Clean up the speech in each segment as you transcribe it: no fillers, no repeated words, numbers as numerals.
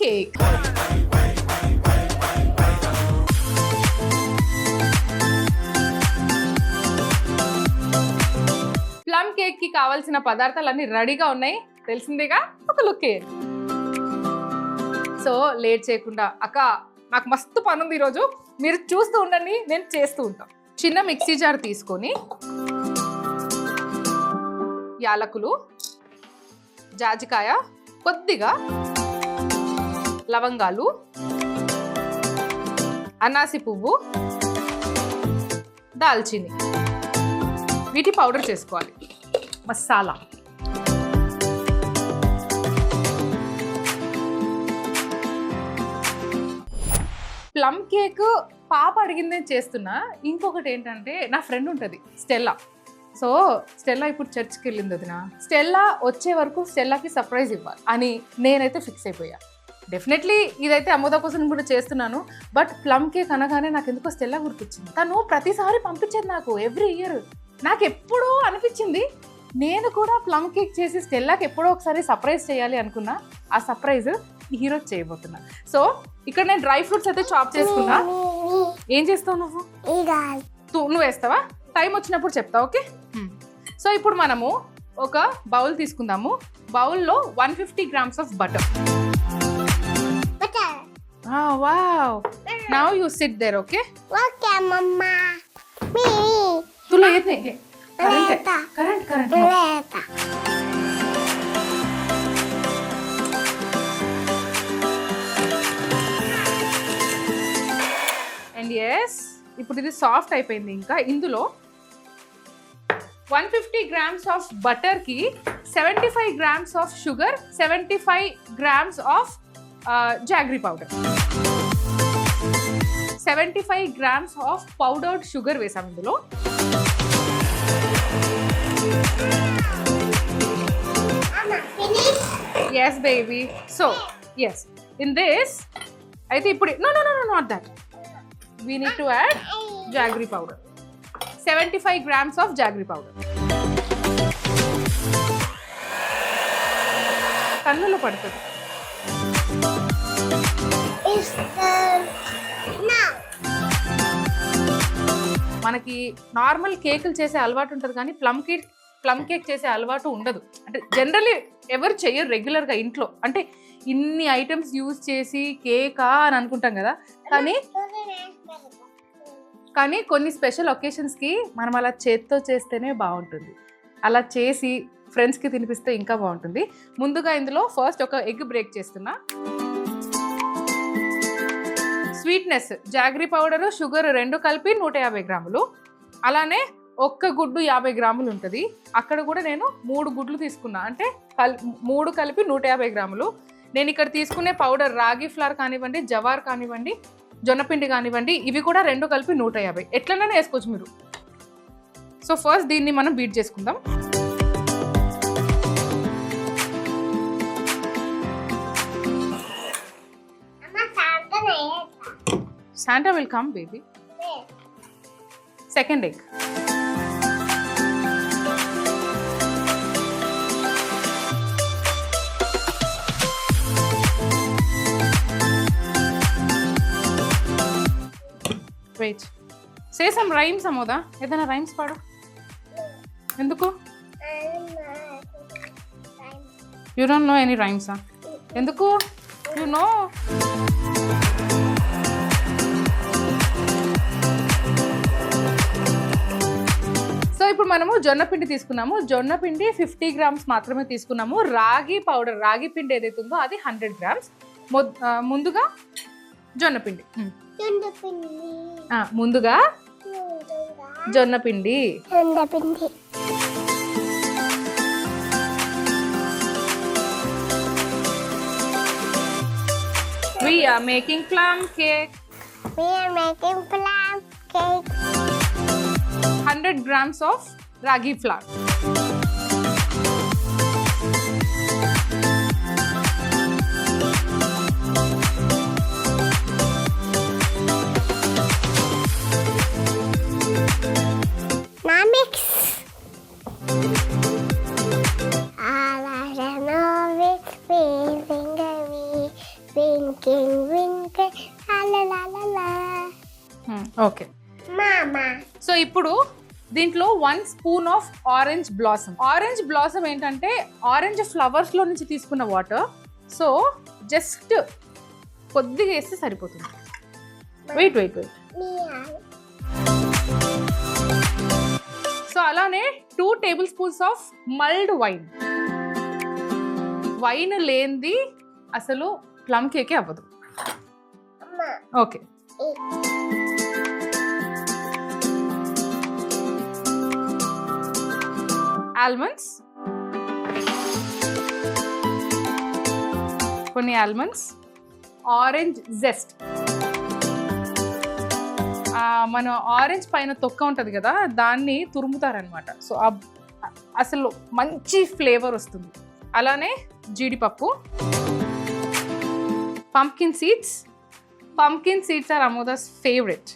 Cake. Plum cake కి కావాల్సిన పదార్థాలన్నీ రెడీగా ఉన్నాయి, తెలిసిందేగా. ఒక లుక్. సో లేట్ చేయకుండా, అక్క నాకు మస్తు పని ఉంది ఈరోజు, మీరు చూస్తూ ఉండండి, నేను చేస్తూ ఉంటాను. చిన్న మిక్సీ జార్ తీసుకొని యాలకులు, జాజికాయ, కొద్దిగా లవంగాలు, అనాసి పువ్వు, దాల్చిని, వీటి పౌడర్ చేసుకోవాలి. మసాలా ప్లమ్ కేక్ పాప అడిగిందే చేస్తున్నా. ఇంకొకటి ఏంటంటే, నా ఫ్రెండ్ ఉంటుంది స్టెల్లా. సో స్టెల్లా ఇప్పుడు చర్చ్కి వెళ్ళింది వదిన. స్టెల్లా వచ్చే వరకు స్టెల్లాకి సర్ప్రైజ్ ఇవ్వాలి అని నేనైతే ఫిక్స్ అయిపోయా. డెఫినెట్లీ ఇదైతే అమోద కోసం కూడా చేస్తున్నాను. బట్ ప్లమ్ కేక్ అనగానే నాకు ఎందుకో స్టెల్లా గుర్తొచ్చింది. తను ప్రతిసారి పంపించేది నాకు ఎవ్రీ ఇయర్. నాకు ఎప్పుడూ అనిపించింది నేను కూడా ప్లమ్ కేక్ చేసి స్టెల్లాకి ఎప్పుడో ఒకసారి సర్ప్రైజ్ చేయాలి అనుకున్నా. ఆ సర్ప్రైజ్ ఈరోజు చేయబోతున్నా. సో ఇక్కడ నేను డ్రై ఫ్రూట్స్ అయితే చాప్ చేసుకున్నా. ఏం చేస్తావు నువ్వు? నువ్వు వేస్తావా? టైం వచ్చినప్పుడు చెప్తా, ఓకే? సో ఇప్పుడు మనము ఒక బౌల్ తీసుకుందాము. బౌల్లో 150 grams of butter. Wow, now you sit there, okay? Okay mamma. तुला येत नाही? करंट అండ్ ఎస్, ఇప్పుడు ఇది సాఫ్ట్ అయిపోయింది. ఇంకా ఇందులో 150 grams ఆఫ్ బటర్ కి 75 grams of sugar, 75 grams of jaggery powder, 75 grams of powdered sugar వేసాం ఇందులో. Yes baby. So yes, in this అయితే ఇప్పుడు no not that, we need to add jaggery powder, 75 grams of jaggery powder. కన్నులో పడుతుంది. మనకి normal కేకులు చేసే అలవాటు ఉంటుంది కానీ ప్లమ్ కేక్ చేసే అలవాటు ఉండదు. అంటే జనరల్లీ ఎవరు చెయ్యరు రెగ్యులర్గా ఇంట్లో. అంటే ఇన్ని ఐటమ్స్ యూజ్ చేసి కేకా అని అనుకుంటాం కదా. కానీ కొన్ని స్పెషల్ ఒకేషన్స్కి మనం అలా చేత్తో చేస్తేనే బాగుంటుంది. అలా చేసి ఫ్రెండ్స్కి తినిపిస్తే ఇంకా బాగుంటుంది. ముందుగా ఇందులో ఫస్ట్ ఒక ఎగ్ బ్రేక్ చేస్తున్నా. స్వీట్నెస్, జాగరీ పౌడరు, షుగర్ రెండు కలిపి 150 గ్రాములు. అలానే ఒక్క గుడ్డు 50 గ్రాములు ఉంటుంది. అక్కడ కూడా నేను 3 గుడ్లు తీసుకున్నా. అంటే 3 కలిపి 150 గ్రాములు. నేను ఇక్కడ తీసుకునే పౌడర్ రాగి ఫ్లార్ కానివ్వండి, జవార్ కానివ్వండి, జొన్నపిండి కానివ్వండి, ఇవి కూడా 2 కలిపి 150. ఎట్లనే వేసుకోవచ్చు మీరు. సో ఫస్ట్ దీన్ని మనం బీట్ చేసుకుందాం. Santa will come, baby. Second egg. Wait. Say some rhymes, Amoda. Edana rhymes paadu. Enduku? You don't know any rhymes, huh? Enduku? You know. So ఇప్పుడు మనము జొన్నపిండి తీసుకున్నాము. జొన్నపిండి 50 grams మాత్రమే తీసుకున్నాము. రాగి పౌడర్, రాగి పిండి ఏదైతే ఉందో అది 100 grams. ముందుగా జొన్నపిండి. ముందుగా జొన్నపిండి. We are making plum cake. 100 grams of ragi flour. Now mix. All I know is feeling me. twinkle, twinkle, la la la la. Okay. Mama. So ఇప్పుడు దీంట్లో 1 spoon of orange blossom. Orange blossom ఏంటంటే orange ఫ్లవర్స్లో నుంచి తీసుకున్న water. So just కొద్దిగా వేస్తే సరిపోతుంది. Wait. Mia. So అలానే 2 tablespoons of mulled wine. Wine లేనిది అసలు ప్లమ్ కేకే అవ్వదు. Mama. ఓకే. ఆల్మండ్స్, కొన్ని ఆల్మండ్స్, ఆరెంజ్ జెస్ట్. మన ఆరెంజ్ పైన తొక్క ఉంటుంది కదా, దాన్ని తురుముతారనమాట. సో అసలు మంచి ఫ్లేవర్ వస్తుంది. అలానే జీడిపప్పు, pumpkin seeds. Pumpkin seeds are అమోదాస్ ఫేవరెట్.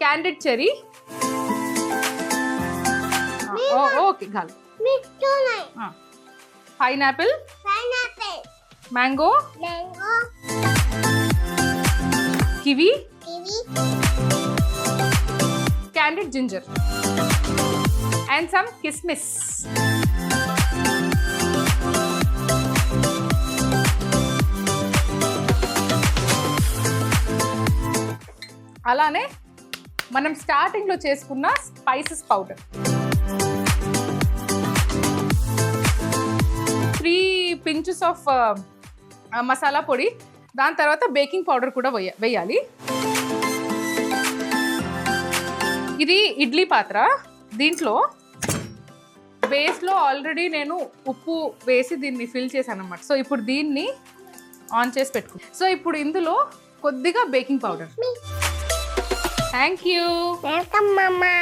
Candied cherry. ఓకే గాలి. Pineapple, Pineapple. Mango, Mango. Kiwi, Kiwi. Candied ginger and some కిస్మిస్. అలానే మనం స్టార్టింగ్లో చేసుకున్న స్పైసెస్ పౌడర్, 3 pinches ఆఫ్ మసాలా పొడి. దాని తర్వాత బేకింగ్ పౌడర్ కూడా వేయాలి. ఇది ఇడ్లీ పాత్ర. దీంట్లో బేస్లో ఆల్రెడీ నేను ఉప్పు వేసి దీన్ని ఫిల్ చేశాను అన్నమాట. సో ఇప్పుడు దీన్ని ఆన్ చేసి పెట్టుకున్నాను. సో ఇప్పుడు ఇందులో కొద్దిగా baking powder. Thank you. Welcome, Mama.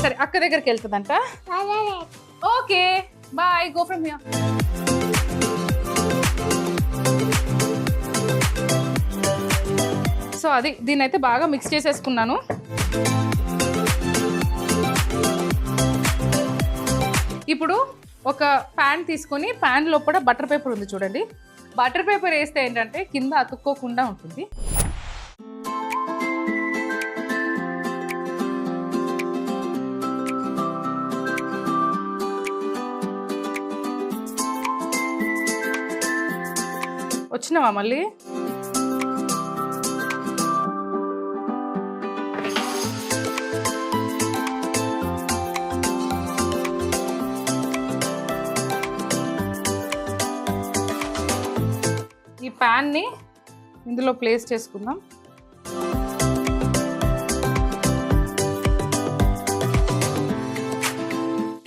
సరే, అక్క దగ్గరికి వెళ్తుందంట. Okay bye, go from here. So అది దీన్ని అయితే బాగా మిక్స్ చేసేసుకున్నాను. ఇప్పుడు ఒక ప్యాన్ తీసుకొని ప్యాన్ లోపల బటర్ పేపర్ ఉంది చూడండి. బటర్ పేపర్ వేస్తే ఏంటంటే కింద అతుక్కోకుండా ఉంటుంది. వచ్చినావా మళ్ళీ? ఈ ప్యాన్ని ఇందులో ప్లేస్ చేసుకుందాం.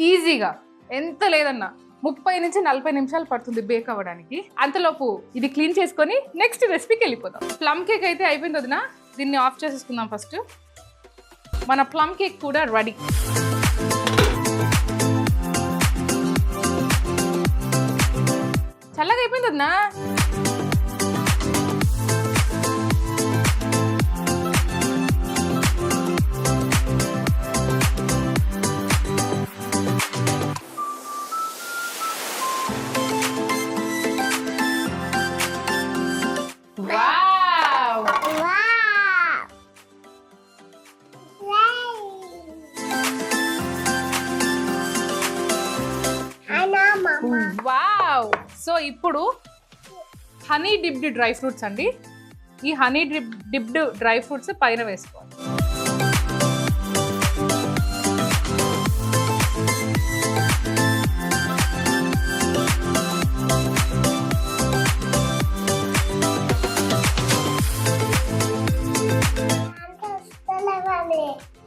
ఈజీగా, ఎంత లేదన్నా 30 నుంచి 40 నిమిషాలు పడుతుంది బేక్ అవ్వడానికి. అంతలోపు ఇది క్లీన్ చేసుకొని నెక్స్ట్ రెసిపీకి వెళ్ళిపోదాం. ప్లమ్ కేక్ అయితే అయిపోయింది వదినా. దీన్ని ఆఫ్ చేసేసుకుందాం ఫస్ట్. మన ప్లమ్ కేక్ కూడా రెడీ. చల్లగా అయిపోయింది వదినా. Wow! Wow. Hello, Mama. Wow! So ఇప్పుడు హనీ డిప్డ్ డ్రై ఫ్రూట్స్ అండి. ఈ హనీ డిప్డ్ డ్రై ఫ్రూట్స్ పైన వేసుకోవాలి.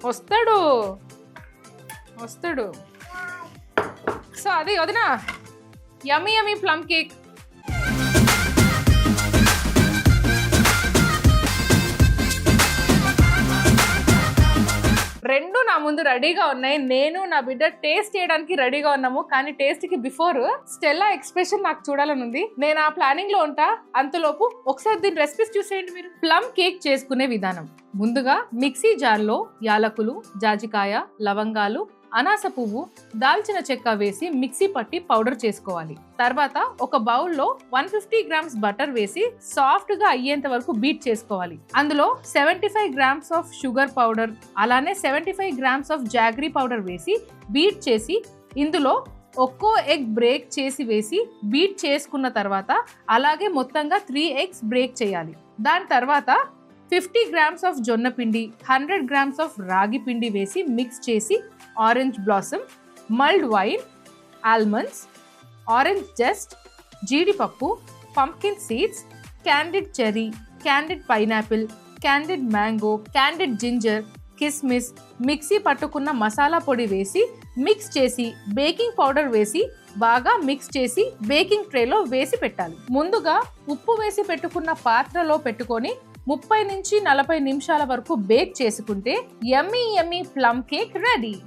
వస్తాడు వస్తాడు. సో అది వదినా, యమ్మీ యమ్మీ ప్లమ్ కేక్. రెండు నా ముందు రెడీగా ఉన్నాయి. నేను నా బిడ్డ టేస్ట్ చేయడానికి రెడీగా ఉన్నాము. కానీ టేస్ట్ కి బిఫోర్ స్టెల్లా ఎక్స్ప్రెషన్ నాకు చూడాలని ఉంది. నేను ఆ ప్లానింగ్ లో ఉంటా. అంతలోపు ఒకసారి దీని రెసిపీస్ చూసేయండి మీరు. ప్లమ్ కేక్ చేసుకునే విధానం. ముందుగా మిక్సీ జార్లో యాలకులు, జాజికాయ, లవంగాలు, అనాస పువ్వు, దాల్చిన చెక్క వేసి మిక్సీ పట్టి పౌడర్ చేసుకోవాలి. తర్వాత ఒక బౌల్లో 150 గ్రామ్స్ బటర్ వేసి సాఫ్ట్ గా అయ్యేంత వరకు బీట్ చేసుకోవాలి. అందులో 75 గ్రామ్స్ ఆఫ్ షుగర్ పౌడర్, అలానే 75 గ్రామ్స్ ఆఫ్ జాగరీ పౌడర్ వేసి బీట్ చేసి ఇందులో ఒక్కో ఎగ్ బ్రేక్ చేసి వేసి బీట్ చేసుకున్న తర్వాత అలాగే మొత్తంగా 3 ఎగ్స్ బ్రేక్ చేయాలి. దాని తర్వాత 50 గ్రామ్స్ ఆఫ్ జొన్న పిండి, 100 గ్రామ్స్ ఆఫ్ రాగి పిండి వేసి మిక్స్ చేసి orange blossom, mulled wine, almonds, orange zest, జీడిపప్పు, pumpkin seeds, candied cherry, candied pineapple, candied mango, candied ginger, కిస్మిస్, మిక్సీ పట్టుకున్న మసాలా పొడి వేసి మిక్స్ చేసి బేకింగ్ పౌడర్ వేసి బాగా మిక్స్ చేసి బేకింగ్ ట్రేలో వేసి పెట్టాలి. ముందుగా ఉప్పు వేసి పెట్టుకున్న పాత్రలో పెట్టుకొని 30 నుంచి 40 నిమిషాల వరకు బేక్ చేసుకుంటే యమ్మీ యమ్మీ ప్లమ్ కేక్ రెడీ.